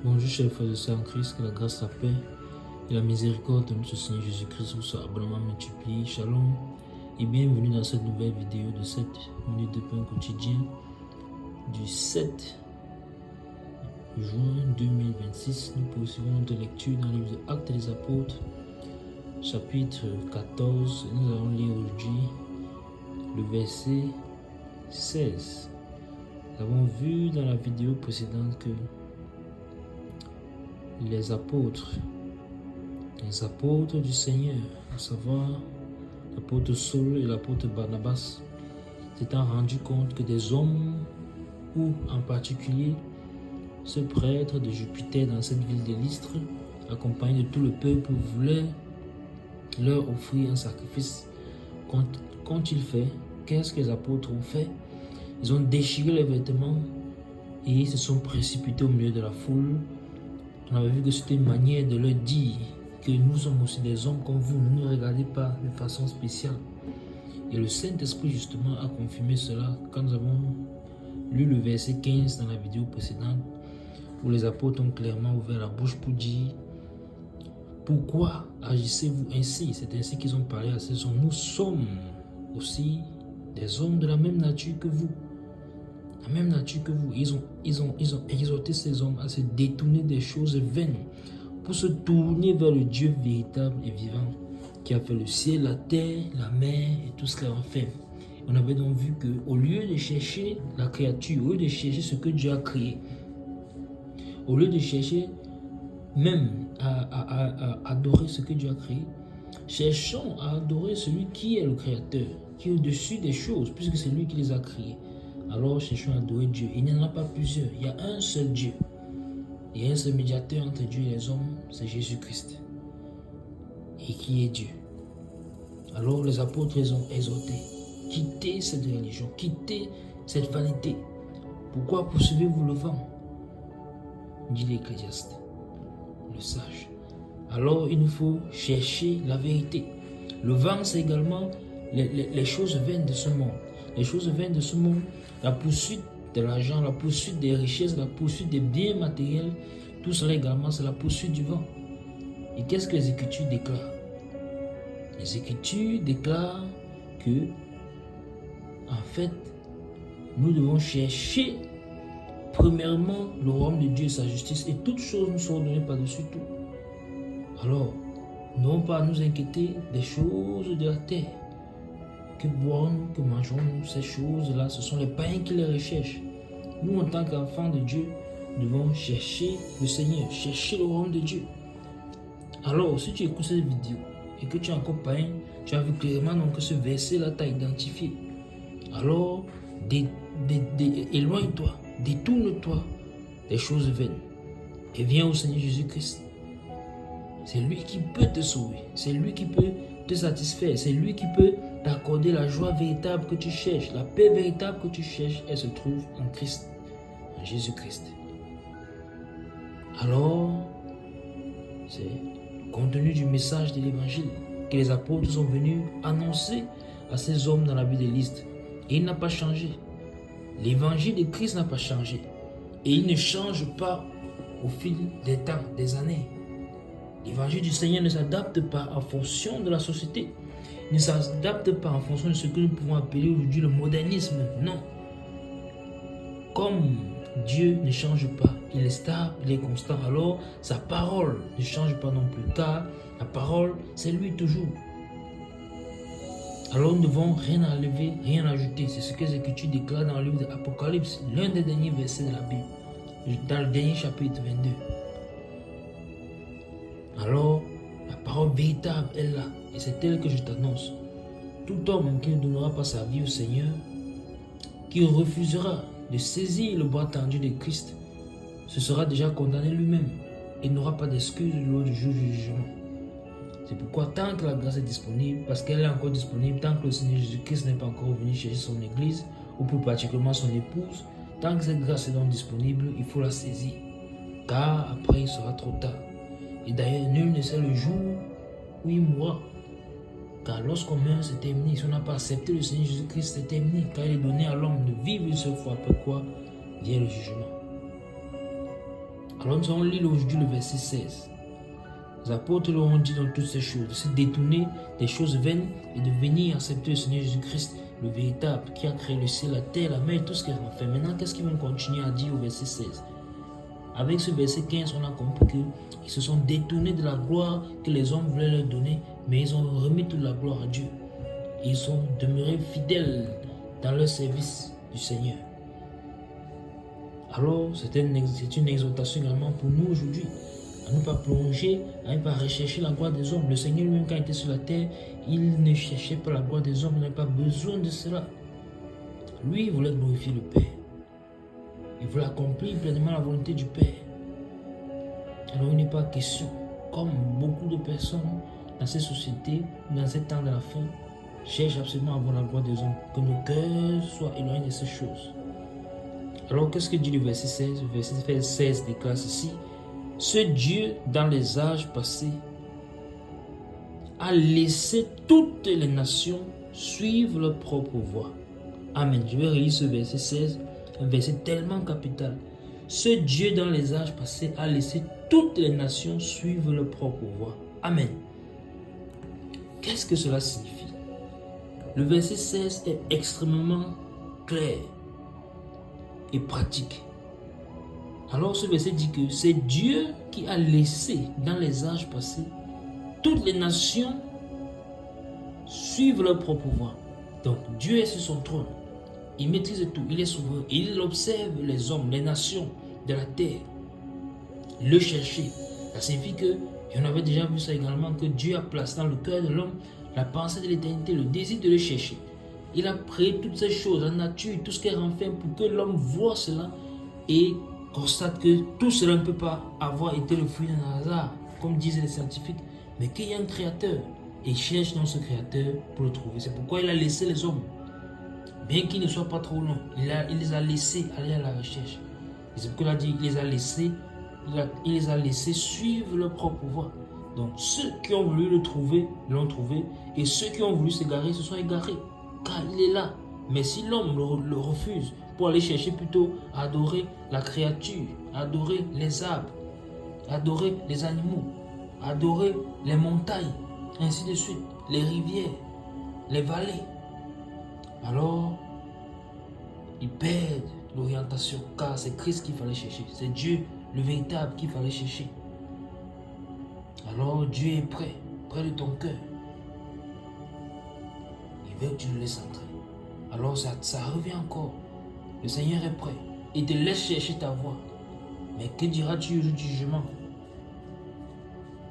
Bonjour chers frères et sœurs en Christ, que la grâce, la paix et la miséricorde de notre Seigneur Jésus-Christ vous soient abondamment multipliées. Shalom et bienvenue dans cette nouvelle vidéo de 7 minutes de pain quotidien du 7 juin 2026. Nous poursuivons notre lecture dans le livre des Actes des Apôtres, chapitre 14. Nous allons lire aujourd'hui le verset 16. Nous avons vu dans la vidéo précédente que les apôtres du Seigneur, à savoir l'apôtre Saul et l'apôtre Barnabas, s'étant rendu compte que des hommes, ou en particulier ce prêtre de Jupiter dans cette ville de Lystre, accompagné de tout le peuple, voulait leur offrir un sacrifice. Qu'ont-ils fait? Qu'est-ce que les apôtres ont fait? Ils ont déchiré les vêtements et ils se sont précipités au milieu de la foule. On avait vu que c'était une manière de leur dire que nous sommes aussi des hommes comme vous, ne nous regardez pas de façon spéciale. Et le Saint-Esprit justement a confirmé cela quand nous avons lu le verset 15 dans la vidéo précédente, où les apôtres ont clairement ouvert la bouche pour dire: pourquoi agissez-vous ainsi? C'est ainsi qu'ils ont parlé à ces hommes. Nous sommes aussi des hommes de la même nature que vous. La même nature que vous. Ils ont exhorté ces hommes à se détourner des choses vaines pour se tourner vers le Dieu véritable et vivant qui a fait le ciel, la terre, la mer et tout ce qu'il a fait. On avait donc vu qu'au lieu de chercher la créature, au lieu de chercher ce que Dieu a créé, au lieu de chercher même à adorer ce que Dieu a créé, cherchons à adorer celui qui est le créateur, qui est au-dessus des choses, puisque c'est lui qui les a créées. Alors cherchons à adorer Dieu. Il n'y en a pas plusieurs, il y a un seul Dieu. Il y a un seul médiateur entre Dieu et les hommes, c'est Jésus-Christ. Et qui est Dieu. Alors les apôtres les ont exhortés: quittez cette religion, quittez cette vanité. Pourquoi poursuivez-vous le vent? Dit l'Ecclésiaste, le sage. Alors il nous faut chercher la vérité. Le vent, c'est également les choses vaines de ce monde. Les choses vaines de ce monde, la poursuite de l'argent, la poursuite des richesses, la poursuite des biens matériels, tout cela également, c'est la poursuite du vent. Et qu'est-ce que les Écritures déclarent? Les Écritures déclarent que, en fait, nous devons chercher premièrement le royaume de Dieu et sa justice, et toutes choses nous seront données par-dessus tout. Alors, non pas à nous inquiéter des choses de la terre. Que boirons-nous, que mangerons-nous? Ces choses-là, ce sont les païens qui les recherchent. Nous, en tant qu'enfants de Dieu, devons chercher le Seigneur, chercher le royaume de Dieu. Alors, si tu écoutes cette vidéo et que tu es encore païen, tu as vu clairement donc que ce verset-là t'a identifié. Alors, éloigne-toi, détourne-toi des choses vaines et viens au Seigneur Jésus-Christ. C'est lui qui peut te sauver, c'est lui qui peut te satisfaire, c'est lui qui peut t'accorder la joie véritable que tu cherches, la paix véritable que tu cherches, elle se trouve en Christ, en Jésus-Christ. Alors, c'est le contenu du message de l'évangile que les apôtres sont venus annoncer à ces hommes dans la ville de Lystre. Et il n'a pas changé. L'évangile de Christ n'a pas changé. Et il ne change pas au fil des temps, des années. L'évangile du Seigneur ne s'adapte pas en fonction de la société. Il ne s'adapte pas en fonction de ce que nous pouvons appeler aujourd'hui le modernisme. Non. Comme Dieu ne change pas, il est stable, il est constant, alors sa parole ne change pas non plus, car la parole, c'est lui toujours. Alors nous ne devons rien enlever, rien ajouter. C'est ce que les Écritures déclarent dans le livre de l'Apocalypse, l'un des derniers versets de la Bible, dans le dernier chapitre 22. Alors, la parole véritable est là, et c'est elle que je t'annonce. Tout homme qui ne donnera pas sa vie au Seigneur, qui refusera de saisir le bras tendu de Christ, se sera déjà condamné lui-même et n'aura pas d'excuse lors du jour du jugement. C'est pourquoi tant que la grâce est disponible, parce qu'elle est encore disponible, tant que le Seigneur Jésus-Christ n'est pas encore venu chercher son église, ou plus particulièrement son épouse, tant que cette grâce est donc disponible, il faut la saisir, car après il sera trop tard. Et d'ailleurs, nul ne sait le jour où il mourra. Car lorsqu'on meurt, c'est terminé. Si on n'a pas accepté le Seigneur Jésus-Christ, c'est terminé. Car il est donné à l'homme de vivre une seule fois, après quoi vient le jugement. Alors nous allons lire aujourd'hui le verset 16. Les apôtres leur ont dit dans toutes ces choses, de se détourner des choses vaines et de venir accepter le Seigneur Jésus-Christ, le véritable, qui a créé le ciel, la terre, la mer et tout ce qu'il a fait. Maintenant, qu'est-ce qu'ils vont continuer à dire au verset 16? Avec ce verset 15, on a compris qu'ils se sont détournés de la gloire que les hommes voulaient leur donner, mais ils ont remis toute la gloire à Dieu. Ils sont demeurés fidèles dans leur service du Seigneur. Alors, c'est une exhortation également pour nous aujourd'hui, à ne pas plonger, à ne pas rechercher la gloire des hommes. Le Seigneur lui-même, quand il était sur la terre, il ne cherchait pas la gloire des hommes, il n'avait pas besoin de cela. Lui, il voulait glorifier le Père. Il voulait accomplir pleinement la volonté du Père. Alors, il n'est pas question, comme beaucoup de personnes dans cette société, dans ces temps de la fin, cherchent absolument à avoir la gloire des hommes, que nos cœurs soient éloignés de ces choses. Alors, qu'est-ce que dit le verset 16? Le verset 16 déclare ceci. Ce Dieu, dans les âges passés, a laissé toutes les nations suivre leur propre voie. Amen. Je vais relire ce verset 16, un verset tellement capital. Ce Dieu, dans les âges passés, a laissé toutes les nations suivre leur propre voie. Amen. Qu'est-ce que cela signifie? Le verset 16 est extrêmement clair et pratique. Alors ce verset dit que c'est Dieu qui a laissé dans les âges passés toutes les nations suivre leur propre voie. Donc Dieu est sur son trône, il maîtrise tout, il est souverain, il observe les hommes, les nations de la terre, le chercher. Ça signifie que, et on avait déjà vu ça également, que Dieu a placé dans le cœur de l'homme la pensée de l'éternité, le désir de le chercher. Il a créé toutes ces choses, la nature, tout ce qu'elle renferme pour que l'homme voit cela et constate que tout cela ne peut pas avoir été le fruit d'un hasard, comme disaient les scientifiques, mais qu'il y a un créateur et il cherche dans ce créateur pour le trouver. C'est pourquoi il a laissé les hommes, bien qu'ils ne soient pas trop longs, il les a laissés aller à la recherche. Et c'est pourquoi il a dit qu'il les a laissés, il les a laissés suivre leur propre voie. Donc ceux qui ont voulu le trouver, l'ont trouvé, et ceux qui ont voulu s'égarer se sont égarés, car il est là. Mais si l'homme le refuse pour aller chercher plutôt à adorer la créature, à adorer les arbres, à adorer les animaux, à adorer les montagnes, ainsi de suite, les rivières, les vallées, alors ils perdent l'orientation, car c'est Christ qu'il fallait chercher, c'est Dieu le véritable qu'il fallait chercher. Alors Dieu est près de ton cœur. Il veut que tu le laisses entrer. Alors ça revient encore. Le Seigneur est prêt. Il te laisse chercher ta voie. Mais que diras-tu au jour du jugement?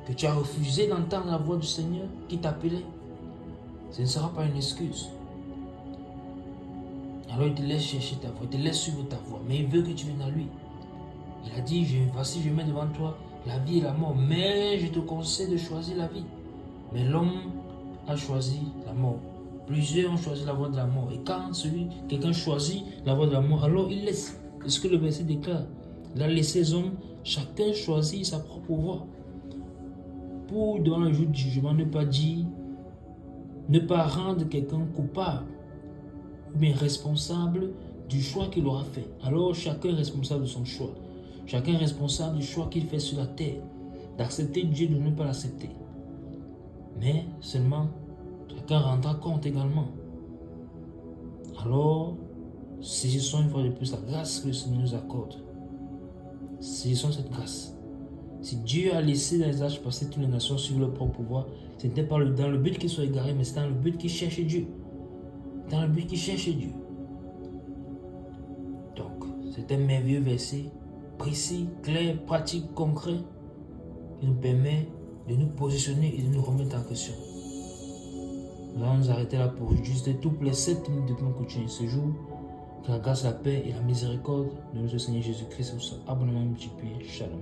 Que tu as refusé d'entendre la voix du Seigneur qui t'appelait? Ce ne sera pas une excuse. Alors il te laisse chercher ta voie, il te laisse suivre ta voie. Mais il veut que tu viennes à lui. Il a dit, voici je mets devant toi la vie et la mort, mais je te conseille de choisir la vie. Mais l'homme a choisi la mort. Plusieurs ont choisi la voie de la mort. Et quand quelqu'un choisit la voie de la mort, alors il laisse. C'est ce que le verset déclare. Il a laissé les hommes, chacun choisit sa propre voie. Pour, devant le jour du jugement, ne pas rendre quelqu'un coupable ou bien responsable du choix qu'il aura fait. Alors chacun est responsable de son choix. Chacun est responsable du choix qu'il fait sur la terre, d'accepter Dieu, de ne pas l'accepter. Mais seulement, chacun rendra compte également. Alors, saisissons une fois de plus la grâce que le Seigneur nous accorde. Saisissons cette grâce. Si Dieu a laissé dans les âges passés toutes les nations suivre leur propre voie, ce n'était pas dans le but qu'ils soient égarés, mais c'était dans le but qu'ils cherchaient Dieu. Dans le but qu'ils cherchaient Dieu. Donc, c'est un merveilleux verset, précis, clair, pratique, concret, qui nous permet de nous positionner et de nous remettre en question. Nous allons nous arrêter là pour aujourd'hui. C'était tout pour les 7 minutes de plan continué ce jour. Que la grâce, la paix et la miséricorde de notre Seigneur Jésus-Christ vous soient abondamment multipliées. Shalom.